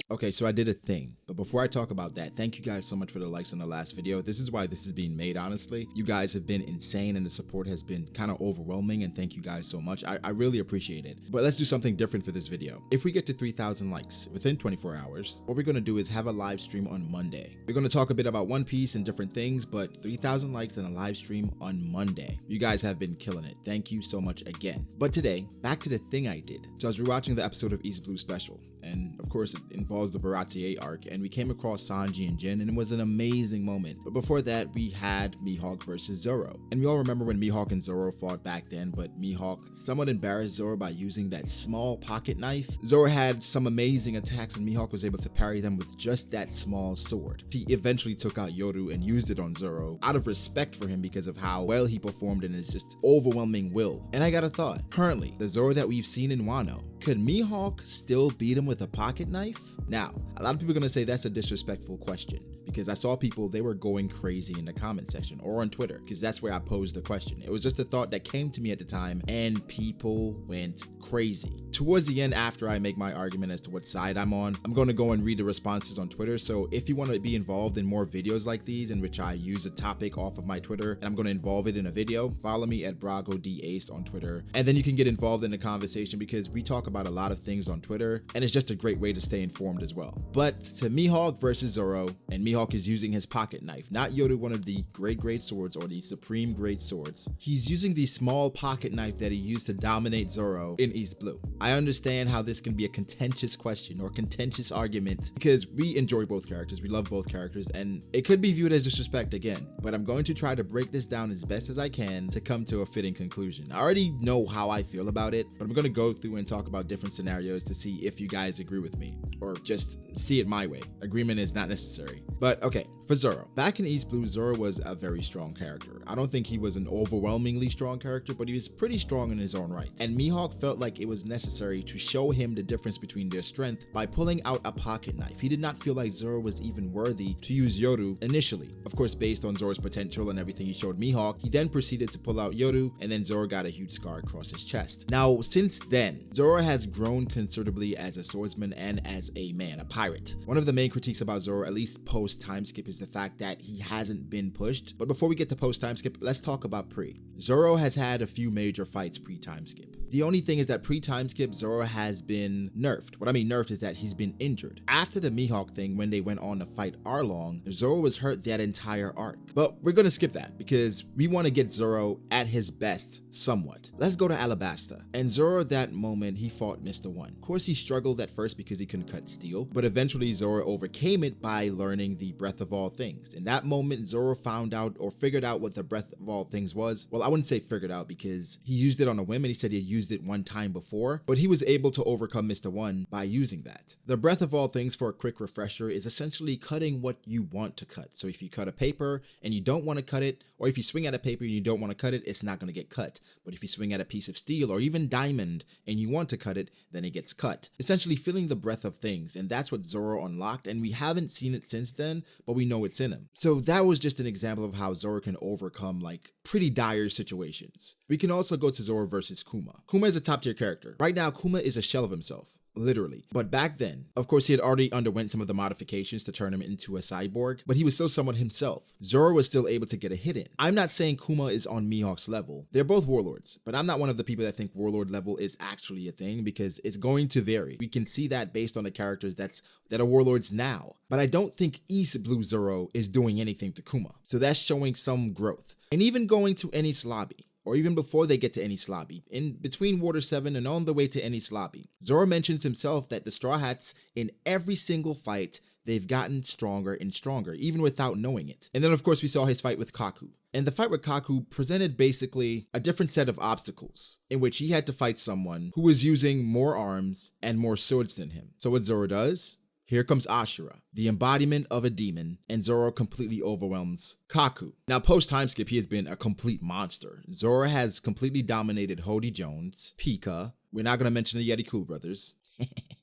Okay, so I did a thing, but before I talk about that, thank you guys so much for the likes on the last video. This is why this is being made, honestly. You guys have been insane and the support has been kind of overwhelming, and thank you guys so much. I really appreciate it. But let's do something different for this video. If we get to 3,000 likes within 24 hours, what we're going to do is have a live stream on Monday. We're going to talk a bit about One Piece and different things, but 3,000 likes and a live stream on Monday. You guys have been killing it. Thank you so much again. But today, back to the thing I did. So I was rewatching the episode of East Blue Special, and of course it involves the B.D.A arc, and we came across Sanji and Jin, and it was an amazing moment. But before that, we had Mihawk versus Zoro, and we all remember when Mihawk and Zoro fought back then, but Mihawk somewhat embarrassed Zoro by using that small pocket knife. Zoro had some amazing attacks and Mihawk was able to parry them with just that small sword. He eventually took out Yoru and used it on Zoro out of respect for him because of how well he performed and his just overwhelming will. And I got a thought. Currently, the Zoro that we've seen in Wano, could Mihawk still beat him with a pocket knife? Now, a lot of people are gonna say that's a disrespectful question, because I saw people, they were going crazy in the comment section or on Twitter, because that's where I posed the question. It was just a thought that came to me at the time, and people went crazy. Towards the end, after I make my argument as to what side I'm on, I'm going to go and read the responses on Twitter. So if you want to be involved in more videos like these, in which I use a topic off of my Twitter and I'm going to involve it in a video, follow me at BragoDAce on Twitter, and then you can get involved in the conversation, because we talk about a lot of things on Twitter, and it's just a great way to stay informed as well. But to Mihawk versus Zoro, and Mihawk is using his pocket knife, not Yoru, one of the great swords or the supreme great swords. He's using the small pocket knife that he used to dominate Zoro in East Blue. I understand how this can be a contentious question or contentious argument, because we enjoy both characters, we love both characters, and it could be viewed as disrespect again, but I'm going to try to break this down as best as I can to come to a fitting conclusion. I already know how I feel about it, but I'm going to go through and talk about different scenarios to see if you guys agree with me, or just see it my way. Agreement is not necessary. But okay, for Zoro. Back in East Blue, Zoro was a very strong character. I don't think he was an overwhelmingly strong character, but he was pretty strong in his own right. And Mihawk felt like it was necessary to show him the difference between their strength by pulling out a pocket knife. He did not feel like Zoro was even worthy to use Yoru initially. Of course, based on Zoro's potential and everything he showed Mihawk, he then proceeded to pull out Yoru, and then Zoro got a huge scar across his chest. Now, since then, Zoro has grown considerably as a swordsman and as a man, a pirate. One of the main critiques about Zoro, at least post time skip, is the fact that he hasn't been pushed. But before we get to post time skip, let's talk about pre. Zoro has had a few major fights pre time skip. The only thing is that pre time skip, Zoro has been nerfed. What I mean nerfed is that he's been injured. After the Mihawk thing, when they went on to fight Arlong, Zoro was hurt that entire arc. But we're gonna skip that because we want to get Zoro at his best somewhat. Let's go to Alabasta. And Zoro, that moment, he fought Mr. One. Of course, he struggled at first because he couldn't cut steel, but eventually Zoro overcame it by learning the Breath of All Things. In that moment, Zoro found out or figured out what the Breath of All Things was. Well, I wouldn't say figured out, because he used it on a whim and he said he had used it one time before, but he was able to overcome Mr. One by using that. The Breath of All Things, for a quick refresher, is essentially cutting what you want to cut. So if you cut a paper and you don't want to cut it, or if you swing at a paper and you don't want to cut it, it's not going to get cut. But if you swing at a piece of steel or even diamond and you want to cut it, then it gets cut. Essentially feeling the breath of things, and that's what Zoro unlocked, and we haven't seen it since then, but we know it's in him. So that was just an example of how Zoro can overcome like pretty dire situations. We can also go to Zoro versus Kuma. Kuma is a top tier character. Right now, Kuma is a shell of himself. Literally. But back then, of course, he had already underwent some of the modifications to turn him into a cyborg, but he was still someone himself. Zoro was still able to get a hit in. I'm not saying Kuma is on Mihawk's level. They're both warlords, but I'm not one of the people that think warlord level is actually a thing, because it's going to vary. We can see that based on the characters that are warlords now. But I don't think East Blue Zoro is doing anything to Kuma. So that's showing some growth. And even going to Enies Lobby, or even before they get to Enies Lobby, in between Water 7 and on the way to Enies Lobby, Zoro mentions himself that the Straw Hats, in every single fight, they've gotten stronger and stronger, even without knowing it. And then of course we saw his fight with Kaku. And the fight with Kaku presented basically a different set of obstacles, in which he had to fight someone who was using more arms and more swords than him. So what Zoro does? Here comes Ashura, the embodiment of a demon, and Zoro completely overwhelms Kaku. Now, post-time skip, he has been a complete monster. Zoro has completely dominated Hody Jones, Pika, we're not going to mention the Yeti Cool Brothers,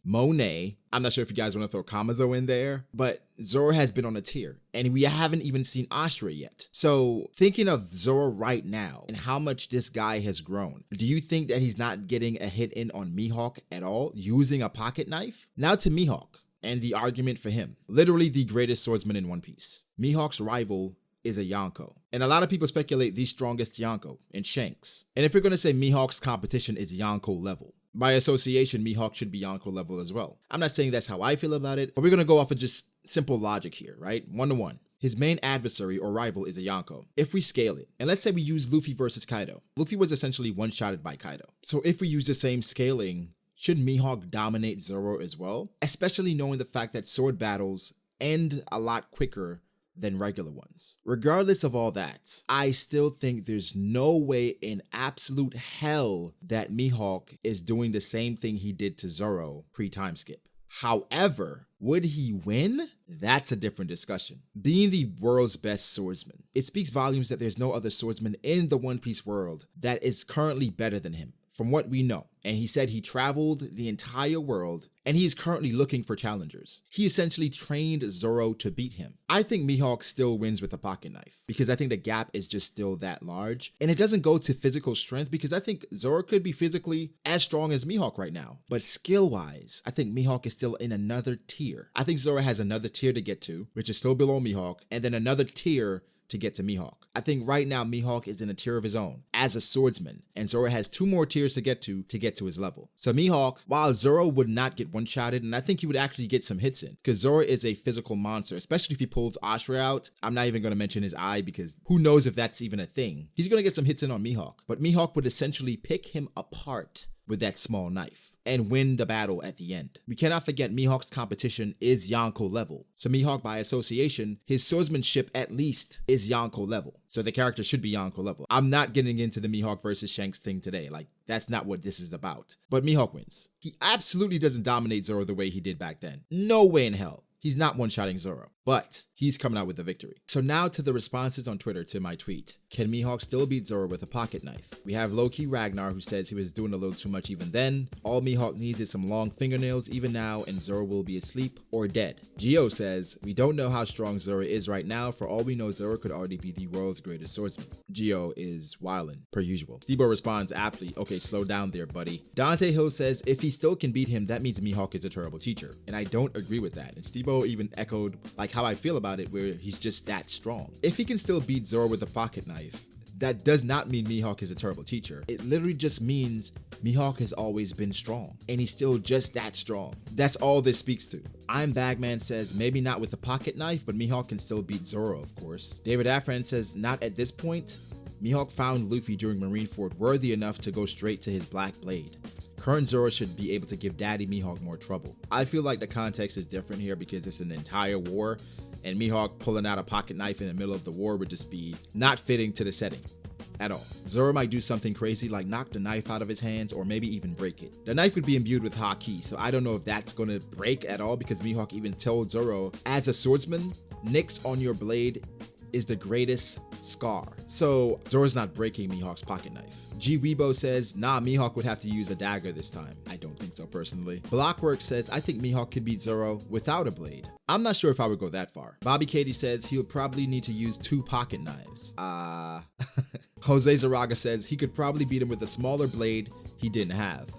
Monet. I'm not sure if you guys want to throw Kamazo in there, but Zoro has been on a tear, and we haven't even seen Ashura yet. So thinking of Zoro right now and how much this guy has grown, do you think that he's not getting a hit in on Mihawk at all, using a pocket knife? Now to Mihawk and the argument for him. Literally the greatest swordsman in One Piece. Mihawk's rival is a Yonko. And a lot of people speculate the strongest Yonko in Shanks. And if you're going to say Mihawk's competition is Yonko level, by association, Mihawk should be Yonko level as well. I'm not saying that's how I feel about it, but we're going to go off of just simple logic here, right? 1-to-1. His main adversary or rival is a Yonko. If we scale it, and let's say we use Luffy versus Kaido. Luffy was essentially one-shotted by Kaido. So if we use the same scaling, should Mihawk dominate Zoro as well? Especially knowing the fact that sword battles end a lot quicker than regular ones. Regardless of all that, I still think there's no way in absolute hell that Mihawk is doing the same thing he did to Zoro pre-time skip. However, would he win? That's a different discussion. Being the world's best swordsman, it speaks volumes that there's no other swordsman in the One Piece world that is currently better than him, from what we know. And he said he traveled the entire world and he is currently looking for challengers. He essentially trained Zoro to beat him. I think Mihawk still wins with a pocket knife because I think the gap is just still that large. And it doesn't go to physical strength because I think Zoro could be physically as strong as Mihawk right now. But skill-wise, I think Mihawk is still in another tier. I think Zoro has another tier to get to, which is still below Mihawk, and then another tier to get to Mihawk. I think right now Mihawk is in a tier of his own as a swordsman, and Zoro has 2 more tiers to get to his level. So Mihawk, while Zoro would not get one-shotted, and I think he would actually get some hits in, because Zoro is a physical monster, especially if he pulls Ashura out. I'm not even going to mention his eye because who knows if that's even a thing. He's going to get some hits in on Mihawk, but Mihawk would essentially pick him apart with that small knife and win the battle at the end. We cannot forget Mihawk's competition is Yonko level. So Mihawk, by association, his swordsmanship at least is Yonko level. So the character should be Yonko level. I'm not getting into the Mihawk versus Shanks thing today. Like, that's not what this is about. But Mihawk wins. He absolutely doesn't dominate Zoro the way he did back then. No way in hell. He's not one-shotting Zoro, but he's coming out with the victory. So now to the responses on Twitter to my tweet. Can Mihawk still beat Zoro with a pocket knife? We have Low-Key Ragnar, who says he was doing a little too much even then. All Mihawk needs is some long fingernails even now and Zoro will be asleep or dead. Gio says, we don't know how strong Zoro is right now. For all we know, Zoro could already be the world's greatest swordsman. Gio is wildin', per usual. Stebo responds aptly, okay, slow down there, buddy. Dante Hill says, if he still can beat him, that means Mihawk is a terrible teacher. And I don't agree with that. And Stebo even echoed like how I feel about it, where he's just that strong. If he can still beat Zoro with a pocket knife, that does not mean Mihawk is a terrible teacher. It literally just means Mihawk has always been strong, and he's still just that strong. That's all this speaks to. I'm Bagman says, maybe not with a pocket knife, but Mihawk can still beat Zoro, of course. David Afran says, not at this point. Mihawk found Luffy during Marineford worthy enough to go straight to his Black Blade. Current Zoro should be able to give Daddy Mihawk more trouble. I feel like the context is different here because it's an entire war, and Mihawk pulling out a pocket knife in the middle of the war would just be not fitting to the setting at all. Zoro might do something crazy like knock the knife out of his hands or maybe even break it. The knife would be imbued with Haki, so I don't know if that's going to break at all because Mihawk even told Zoro, as a swordsman, nicks on your blade is the greatest scar. So Zoro's not breaking Mihawk's pocket knife. G Weibo says, nah, Mihawk would have to use a dagger this time. I don't think so personally. Blockwork says, I think Mihawk could beat Zoro without a blade. I'm not sure if I would go that far. Bobby Katie says he would probably need to use 2 pocket knives. Jose Zaraga says he could probably beat him with a smaller blade he didn't have.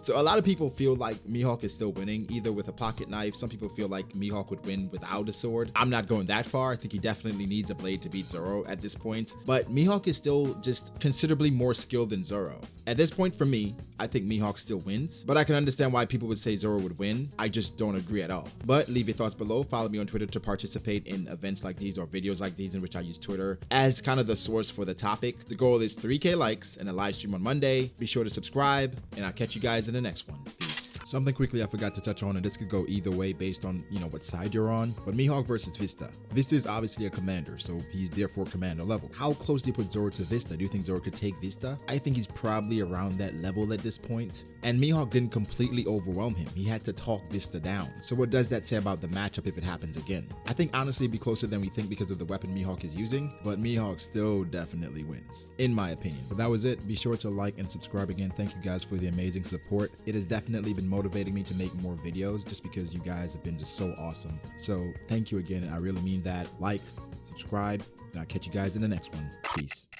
So a lot of people feel like Mihawk is still winning either with a pocket knife. Some people feel like Mihawk would win without a sword. I'm not going that far. I think he definitely needs a blade to beat Zoro at this point, but Mihawk is still just considerably more skilled than Zoro. At this point for me, I think Mihawk still wins, but I can understand why people would say Zoro would win. I just don't agree at all. But leave your thoughts below. Follow me on Twitter to participate in events like these or videos like these in which I use Twitter as kind of the source for the topic. The goal is 3K likes and a live stream on Monday. Be sure to subscribe and I'll catch you guys in the next one. Peace. Something quickly I forgot to touch on, and this could go either way based on, what side you're on, but Mihawk versus Vista. Vista is obviously a commander, so he's therefore commander level. How close do you put Zoro to Vista? Do you think Zoro could take Vista? I think he's probably around that level at this point. And Mihawk didn't completely overwhelm him. He had to talk Vista down. So what does that say about the matchup if it happens again? I think honestly it'd be closer than we think because of the weapon Mihawk is using, but Mihawk still definitely wins, in my opinion. But that was it. Be sure to like and subscribe again. Thank you guys for the amazing support. It has definitely been motivating motivating me to make more videos just because you guys have been just so awesome. So thank you again. I really mean that. Like, subscribe, and I'll catch you guys in the next one. Peace.